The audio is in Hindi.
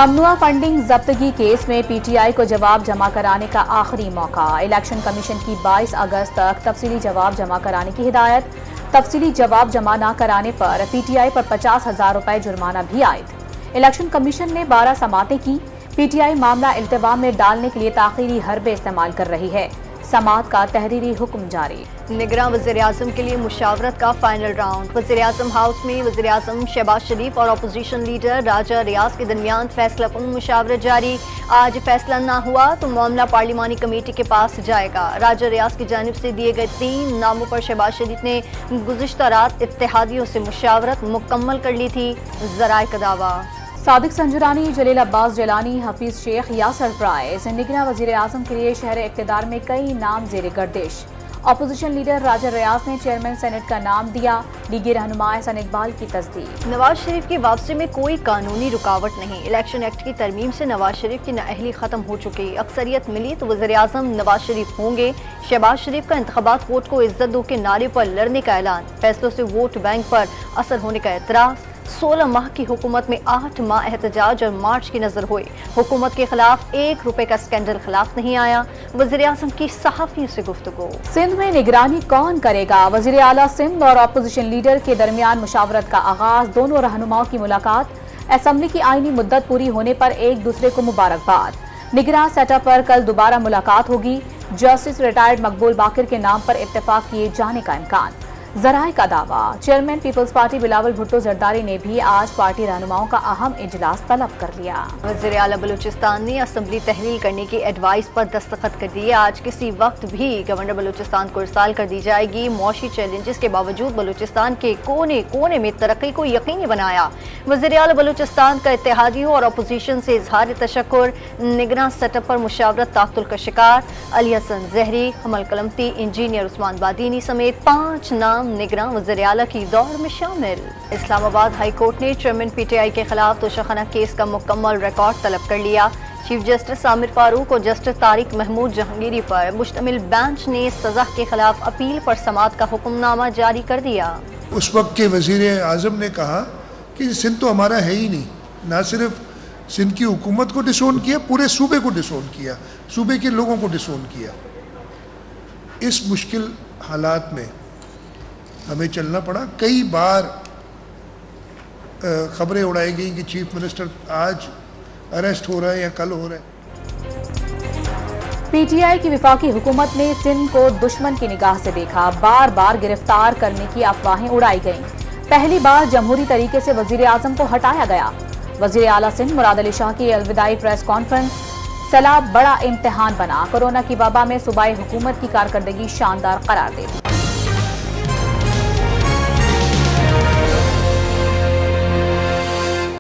ममनुआ फंडिंग जब्तगी केस में पीटीआई को जवाब जमा कराने का आखिरी मौका। इलेक्शन कमीशन की 22 अगस्त तक तफसीली जवाब जमा कराने की हिदायत। तफसीली जवाब जमा न कराने पर पीटीआई पर 50,000 रुपए जुर्माना भी आयद। इलेक्शन कमीशन ने 12 समातें की। पीटीआई मामला इल्तिवाम में डालने के लिए ताखीरी हरबे इस्तेमाल कर रही है। समात का तहरीरी हुक्म जारी। निगरां वज़ीर-ए-आज़म के लिए मुशावरत का फाइनल राउंड। वज़ीर-ए-आज़म हाउस में वज़ीर-ए-आज़म शहबाज शरीफ और अपोजिशन लीडर राजा रियाज के दरमियान फैसला कुन मुशावरत जारी। आज फैसला ना हुआ तो मामला पार्लिमानी कमेटी के पास जाएगा। राजा रियाज की जानिब से दिए गए 3 नामों पर शहबाज शरीफ ने गुज़िश्ता रात इत्तेहादियों से मुशावरत मुकम्मल कर ली थी। ज़राए का दावा। सादिक संजरानी, जलील अब्बास जिलानी, हफीज शेख या सरप्राइज। निगरां वज़ीर-ए-आज़म के लिए शहर इक़्तिदार में कई नाम ज़ेरे गर्दिश। अपोजिशन लीडर राजा रियाज ने चेयरमैन सेनेट का नाम दिया। लीगी रहनुमा एहसन इकबाल की तस्दीक। नवाज शरीफ की वापसी में कोई कानूनी रुकावट नहीं। इलेक्शन एक्ट की तरमीम से नवाज शरीफ की नाअहली खत्म हो चुकी। अक्सरियत मिली तो वज़ीर-ए-आज़म नवाज शरीफ होंगे। शहबाज शरीफ का इंतखाबात वोट को इज्जत दो के नारे पर लड़ने का ऐलान। फैसलों से वोट बैंक पर असर होने का एतराज। 16 माह की हुकूमत में 8 माह एहतजाज और मार्च की नजर हुई। हुकूमत के खिलाफ 1 रुपए का स्कैंडल खिलाफ नहीं आया। वज़ीर-ए-आज़म की सहाफियों से गुफ्तगू। सिंध में निगरानी कौन करेगा? वज़ीर आला सिंध और अपोजिशन लीडर के दरमियान मुशावरत का आगाज। दोनों रहनुमाओं की मुलाकात। असम्बली की आईनी मुद्दत पूरी होने पर एक दूसरे को मुबारकबाद। निगरान सेटअप पर कल दोबारा मुलाकात होगी। जस्टिस रिटायर्ड मकबूल बाकिर के नाम पर इत्तेफाक किए जाने का इम्कान। ज़राए का दावा। चेयरमैन पीपल्स पार्टी बिलावल भुट्टो जरदारी ने भी आज पार्टी रहनुमाओं का अहम इजलास तलब कर लिया। वज़ीर आला बलूचिस्तान ने असम्बली तहलील करने की एडवाइस पर दस्तखत कर दिए। आज किसी वक्त भी गवर्नर बलूचिस्तान को इरसाल कर दी जाएगी। मौशी चैलेंजेस के बावजूद बलूचिस्तान के कोने कोने में तरक्की को यकीनी बनाया। वज़ीर आला बलूचिस्तान का इत्तेहादियों और अपोजिशन से इजहार तशक्कुर। निगरान सेटअप पर मुशावरत ताक़ुल का शिकार। अली हसन ज़हरी, हमल कलमती, इंजीनियर उस्मान बादीनी समेत 5 नाम निगरां वज़ीर आला की दौड़ में शामिल। इस्लामाबाद हाई कोर्ट ने चेयरमैन पीटीआई के खिलाफ तोशाखाना केस का मुकम्मल रिकॉर्ड तलब कर लिया। चीफ जस्टिस आमिर फारूक और जस्टिस तारिक महमूद जहांगीरी पर मुश्तमिल बेंच ने सजा के खिलाफ अपील पर समात का हुक्मनामा जारी कर दिया। उस वक्त के वज़ीर आज़म ने कहा कि सिंध तो हमारा है ही नहीं। ना सिर्फ सिंध की हुकूमत को डिसोन किया, पूरे सूबे को डिसोन किया, सूबे के लोगों को डिसोन किया। इस मुश्किल हालात में हमें चलना पड़ा। कई बार खबरें उड़ाई गई कि चीफ मिनिस्टर आज अरेस्ट हो रहा है या कल हो रहा है। पीटीआई की विफाकी हुकूमत ने सिंध को दुश्मन की निगाह से देखा। बार बार गिरफ्तार करने की अफवाहें उड़ाई गईं। पहली बार जमहूरी तरीके से वज़ीर-ए-आज़म को हटाया गया। वज़ीर आला सिंध मुराद अली शाह की अलविदाई प्रेस कॉन्फ्रेंस। सैलाब बड़ा इम्तिहान बना। कोरोना की वबा में सूबाई हुकूमत की कारकर्दगी शानदार करार दे दी।